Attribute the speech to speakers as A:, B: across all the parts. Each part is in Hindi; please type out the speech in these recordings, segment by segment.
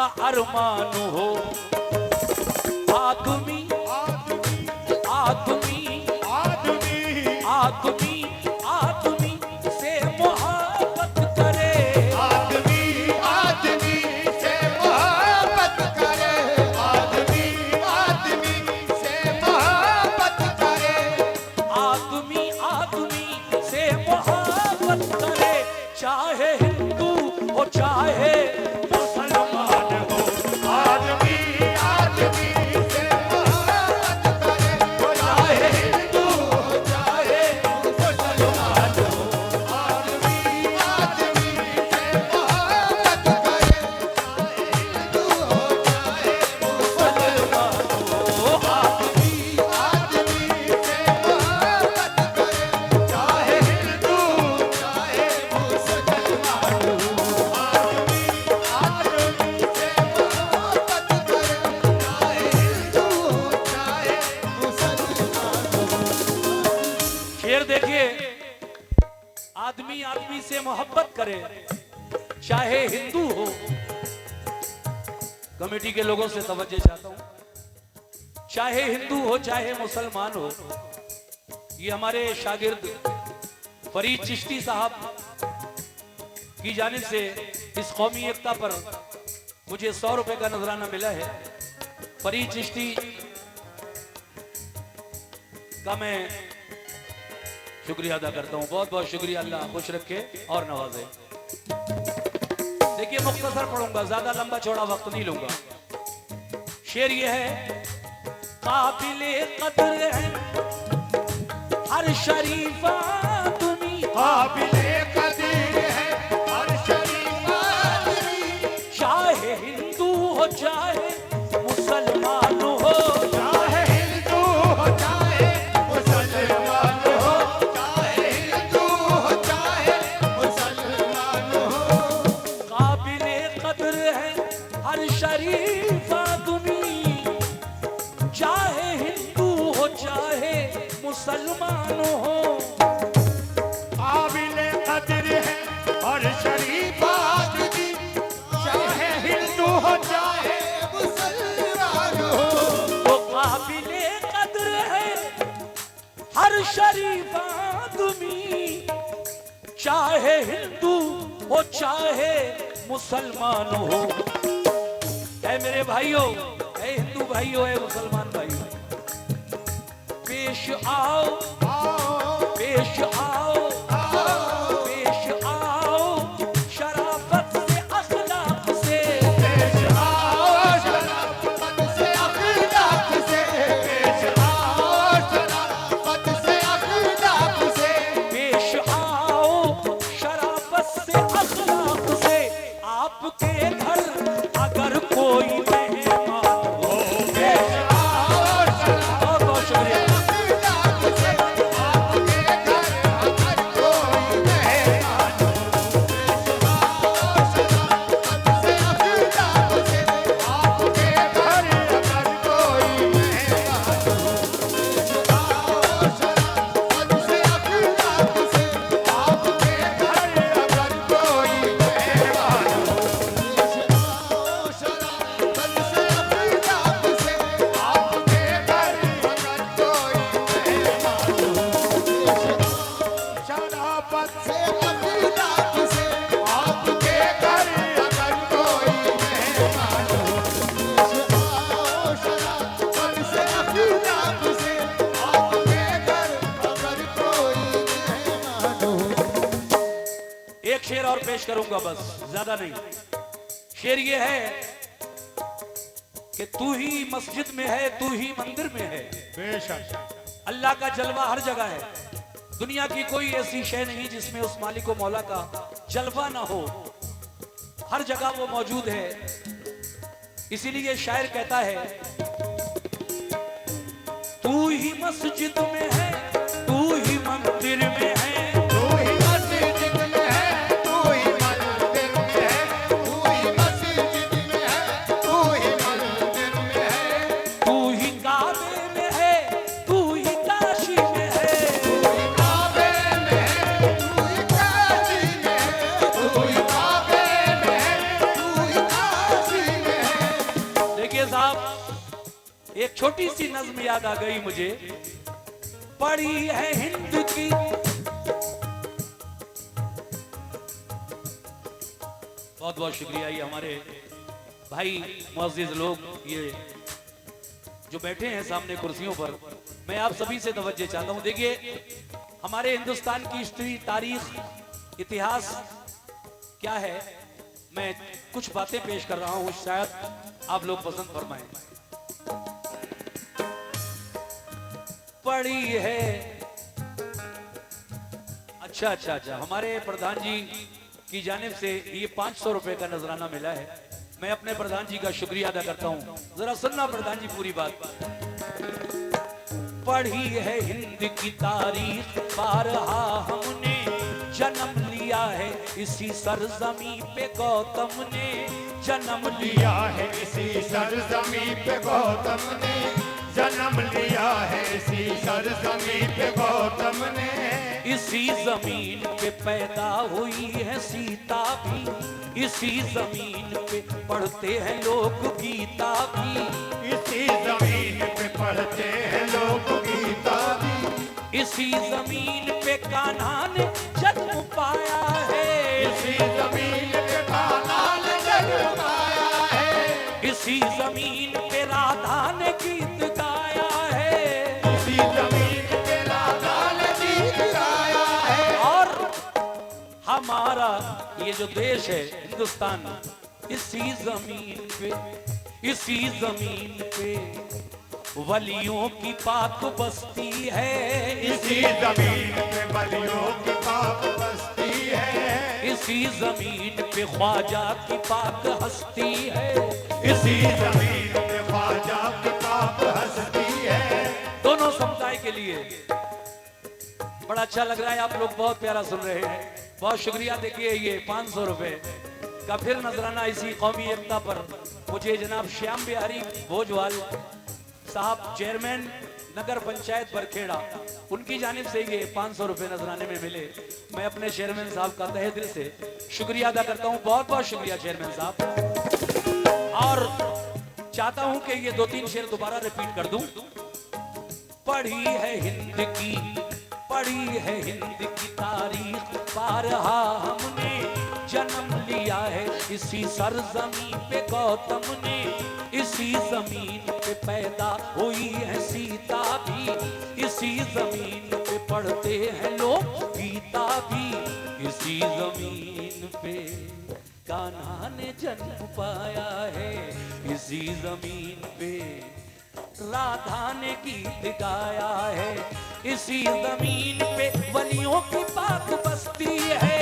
A: का अरमान हो। आदमी आदमी आदमी आदमी आदमी से मोहब्बत करे।
B: आदमी आदमी से मोहब्बत करे। आदमी आदमी से मोहब्बत करे।
A: आदमी आदमी से मोहब्बत करे, चाहे हिंदू हो चाहे मुसलमान हो।
B: आदमी आदमी से मोहब्बत करे।
A: चाहे हिंदू हो चाहे मुसलमान हो।
B: आदमी आदमी से मोहब्बत करे। चाहे हिंदू हो चाहे
A: मुसलमान हो।
B: आदमी आदमी से मोहब्बत करे। चाहे हिंदू चाहे मुसलमान हो। आदमी आदमी से मोहब्बत करे। चाहे हिंदू चाहे मुसलमान हो।
A: शेर देखिए, आदमी आदमी से मोहब्बत करे चाहे हिंदू हो। कमेटी के लोगों से तवज्जो चाहता हूं, चाहे हिंदू हो चाहे मुसलमान हो। ये हमारे शागिर्द फरीद चिश्ती साहब की जानिब से इस कौमी एकता पर मुझे 100 रुपए का नजराना मिला है। फरीद चिश्ती का मैं शुक्रिया अदा करता हूँ, बहुत बहुत शुक्रिया। अल्लाह खुश रखे और नवाजे। देखिए मुख्तसर पढ़ूंगा, ज्यादा लंबा चौड़ा वक्त नहीं लूंगा। शेर ये है, काबिले कदर है हर शरीफ आदमी।
B: काबिले कदर है हर शरीफ आदमी।
A: चाहे हिंदू हो चाहे मुसलमान हो।
B: चाहे हिंदू हो चाहे मुसलमान हो। चाहे हिंदू हो चाहे मुसलमान हो।
A: काबिले कदर है हर शरीफ आदमी, चाहे हिंदू हो चाहे मुसलमान हो।
B: काबिले कदर है हर शरीफ आदमी। चाहे हिंदू हो चाहे मुसलमान हो।
A: वो काबिले कदर है हर शरीफ आदमी, चाहे हिंदू हो चाहे मुसलमान हो। ऐ मेरे भाइयों, ऐ हिंदू भाइयों, ऐ मुसलमान भाइयों, पेश आओ पेश आओ पेश आओ शराफत से अखलाक से।
B: पेश आओ शराफत से अखलाक से। पेश आओ शराफत से अखलाक से।
A: पेश आओ शराफत से अखलाक से। आपके घर अगर कोई मेहमान हो।
B: पेश आओ शराफत
A: बहुत बहुत शुक्रिया।
B: अखलाक से। आपके घर अगर कोई मेहमान हो। पेश आओ शराफत से अखलाक से। आपके घर अगर कोई मेहमान हो। पेश आओ शराफत से अखलाक से। आपके घर अगर कोई मेहमान हो। पेश आओ शराफत से अखलाक से। आपके घर अगर कोई मेहमान हो। पेश आओ शराफत से अखलाक से। आपके घर अगर कोई मेहमान हो। पेश आओ शराफत से अखलाक से। आपके घर अगर कोई मेहमान हो।
A: एक शेर और पेश करूंगा, बस ज्यादा नहीं। शेर ये है कि तू ही मस्जिद में है, तू ही मंदिर में है।
B: बेशक
A: अल्लाह का जलवा हर जगह है। दुनिया की कोई ऐसी शय नहीं जिसमें उस मालिक व मौला का जलवा ना हो। हर जगह वो मौजूद है। इसीलिए शायर कहता है, तू ही मस्जिद में है, तू ही मंदिर में है।
B: तू ही मस्जिद में है। तू ही मंदिर में है। तू ही मस्जिद में है। तू ही मंदिर में है।
A: तू ही काबे में है, तू ही काशी में है।
B: तू ही काबे में है। तू ही काशी में है। तू ही काबे में है। तू ही काशी में है।
A: एक छोटी सी नज्म याद आ गई मुझे। पड़ी है हिंद की बहुत बहुत शुक्रिया। ये हमारे भाई मुअज़्ज़िज़ लोग ये जो बैठे हैं सामने कुर्सियों पर, मैं आप सभी से तवज्जो चाहता हूं। देखिए हमारे हिंदुस्तान की हिस्ट्री, तारीख, इतिहास क्या है, मैं कुछ बातें पेश कर रहा हूं, शायद आप लोग पसंद फरमाएं। पड़ी है अच्छा, हमारे प्रधान जी की जानिब से ये 500 रुपए का नजराना मिला है। मैं अपने प्रधान जी का शुक्रिया अदा करता हूं। जरा सुनना प्रधान जी पूरी बात। पढ़ी है हिंद की तारीख, बारहा हमने जन्म लिया है इसी सरजमी पे गौतम ने जन्म लिया है।
B: इसी सरजमी पे गौतम ने जन्म लिया है। इसी सरजमी पे गौतम ने
A: इसी जमीन पे पैदा हुई है सीता भी। इसी जमीन पे पढ़ते हैं लोग गीता भी।
B: इसी जमीन पे पढ़ते हैं लोग गीता भी।
A: इसी जमीन पे कान्हा ने जन्म पाया है।
B: इसी जमीन पे कान्हा ने जन्म पाया है।
A: इसी जमीन पे राधा ने गीत गाया है।
B: इसी जमीन पे राधा ने गीत गाया है।
A: और हमारा ये जो देश है हिंदुस्तान, इसी जमीन पे वलियों की पाक बस्ती है।
B: इसी जमीन पे वलियों की पाक बस्ती है।
A: इसी जमीन पे ख्वाजा की पाक हस्ती है।
B: इसी जमीन पे ख्वाजा की पाक हस्ती है।
A: दोनों समुदाय के लिए बड़ा अच्छा लग रहा है। आप लोग बहुत प्यारा सुन रहे हैं, बहुत शुक्रिया। देखिए ये 500 रुपए का फिर नजराना इसी कौमी एकता पर मुझे जनाब श्याम बिहारी भोजवाल साहब, चेयरमैन नगर पंचायत बरखेड़ा, उनकी जानिब से ये 500 रुपए नजराने में मिले। मैं अपने चेयरमैन साहब का तहे दिल से शुक्रिया अदा करता हूँ। बहुत बहुत शुक्रिया चेयरमैन साहब। और चाहता हूं कि ये 2-3 शेर दोबारा रिपीट कर दूं। पढ़ी है हिंद की तारीख, बारहा हमने जन्म लिया है इसी सरजमी पे गौतम ने। इसी जमीन पे पैदा हुई है सीता भी। इसी जमीन पे पढ़ते हैं लोग गीता भी। इसी जमीन पे कान्हा ने जन्म पाया है। इसी जमीन पे राधा ने गीत गाया है। इसी जमीन पे वलियों की पाक बस्ती है।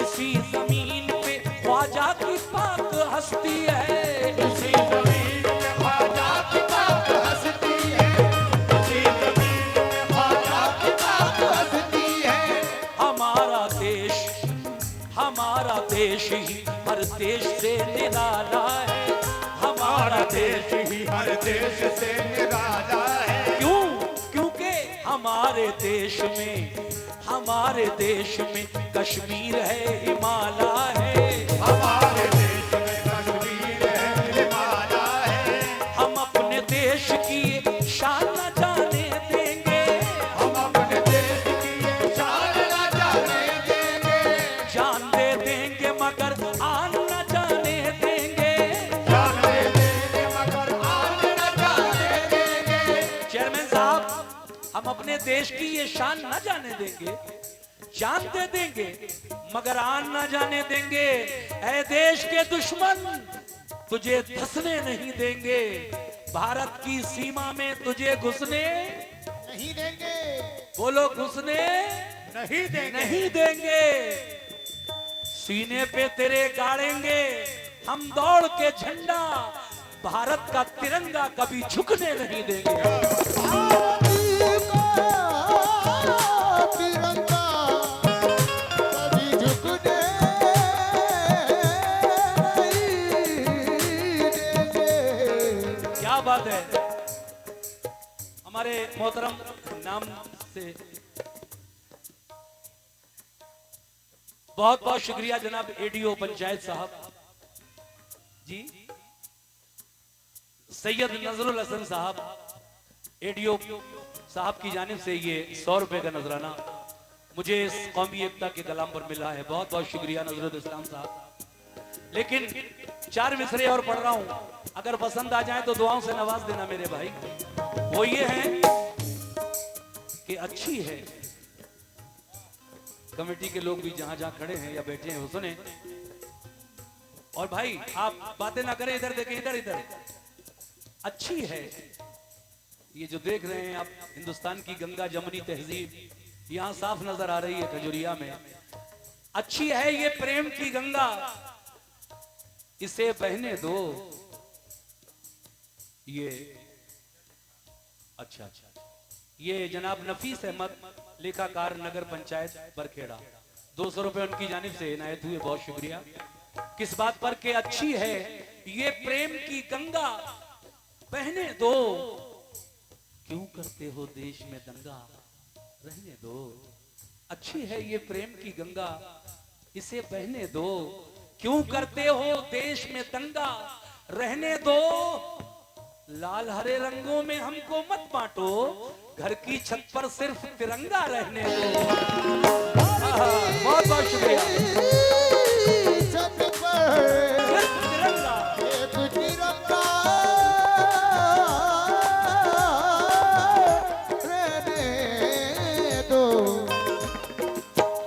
A: इसी जमीन पे ख्वाजा की पाक हस्ती है।
B: इसी जमीन पे ख्वाजा की पाक हस्ती है। इसी जमीन पे ख्वाजा की पाक हस्ती है।
A: हमारा देश ही हर देश से निराला है। हमारा देश
B: ही हर देश से निराला है।
A: क्यों? क्योंकि हमारे देश में कश्मीर है, हिमालय है।
B: हमारे देश में कश्मीर है, हिमालय है।
A: हम अपने देश की शान न जाने देंगे।
B: हम अपने देश की ये शान न जाने देंगे।
A: जान दे देंगे मगर आन न जाने देंगे।
B: जान दे देंगे मगर आन न जाने देंगे।
A: चेयरमैन साहब, हम अपने देश की ये शान न जाने देंगे, जान दे देंगे मगर आन न जाने देंगे। ऐ देश के दुश्मन, तुझे धंसने नहीं देंगे। भारत की सीमा में तुझे घुसने
B: नहीं देंगे।
A: बोलो, घुसने
B: नहीं देंगे।
A: नहीं देंगे। सीने पे तेरे गाड़ेंगे हम दौड़ के झंडा। भारत का तिरंगा कभी झुकने नहीं देंगे। क्या बात है। हमारे मोहतरम नाम से बहुत बहुत शुक्रिया जनाब एडीओ पंचायत साहब जी। सैयद नजरुल हसन साहब एडीओ साहब की जानिब से ये 100 रुपए का नजराना मुझे इस कौमी एकता के कलाम पर मिला है। बहुत बहुत शुक्रिया नजरुल इस्लाम साहब। लेकिन 4 मिसरे और पढ़ रहा हूं, अगर पसंद आ जाए तो दुआओं से नवाज देना मेरे भाई। वो ये है कि अच्छी है, कमेटी के लोग भी जहां जहां खड़े हैं या बैठे हैं वो सुने। और भाई आप बातें ना करें, इधर देखें, इधर इधर। अच्छी है ये जो देख रहे हैं आप, हिंदुस्तान की गंगा जमुनी तहजीब यहां साफ नजर आ रही है खजुरिया में। अच्छी है ये प्रेम की गंगा, इसे बहने दो। ये अच्छा, ये जनाब नफीस अहमद लेखाकार नगर पंचायत बरखेड़ा, 200 रुपए उनकी जानिब से इनायत हुए, बहुत शुक्रिया। किस बात पर के अच्छी है ये प्रेम की गंगा, बहने दो। क्यों करते हो देश में दंगा, रहने दो। अच्छी है ये प्रेम की गंगा, इसे बहने दो। क्यों करते हो देश में दंगा, रहने दो। लाल हरे रंगों में हमको मत बांटो, घर की छत पर सिर्फ तिरंगा रहने दो। बहुत बहुत शुक्रिया।
B: छत पर
A: सिर्फ तिरंगा,
B: एक तिरंगा रहने दो।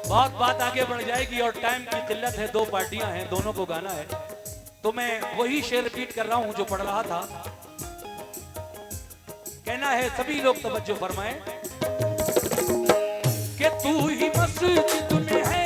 A: बहुत बात आगे बढ़ जाएगी और टाइम की किल्लत है, 2 पार्टियां हैं, दोनों को गाना है, तो मैं वही शेर रिपीट कर रहा हूं जो पढ़ रहा था। कहना है सभी लोग तवज्जो फरमाएं कि तू ही मस्जिद में है,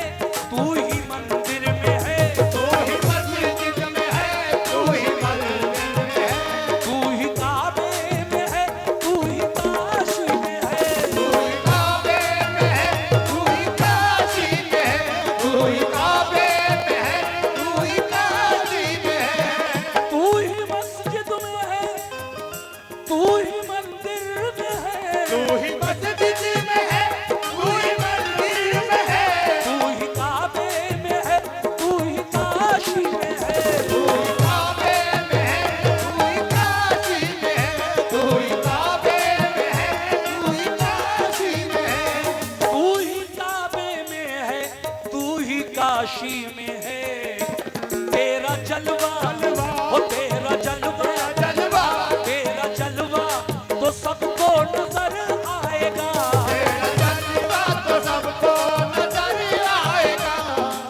A: तू ही मंदिर में है,
B: तू ही मस्जिद में है, तू ही मंदिर में है,
A: तू ही काबे में है, तू ही काशी में है,
B: तू ही काबे में है, तू ही काशी में है, तू ही काबे में है, तू ही काशी में है,
A: तू ही मस्जिद में है, तू ही मंदिर में है,
B: तू ही मस्जिद में है, तू ही मंदिर में है,
A: तू ही काबे में है, तू ही काशी में है,
B: तू ही काबे में है, तू ही काशी में है, तू ही काबे में है, तू ही काशी में है,
A: तू ही काबे में है, तू ही काशी में है। तेरा जलवा हो, तेरा जलवा,
B: जलवा
A: तेरा जलवा तो सबको नजर आएगा,
B: तेरा जलवा तो सबको नजर आएगा,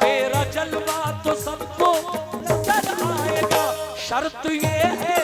A: तेरा जलवा तो सबको नजर आएगा। शर्त ये है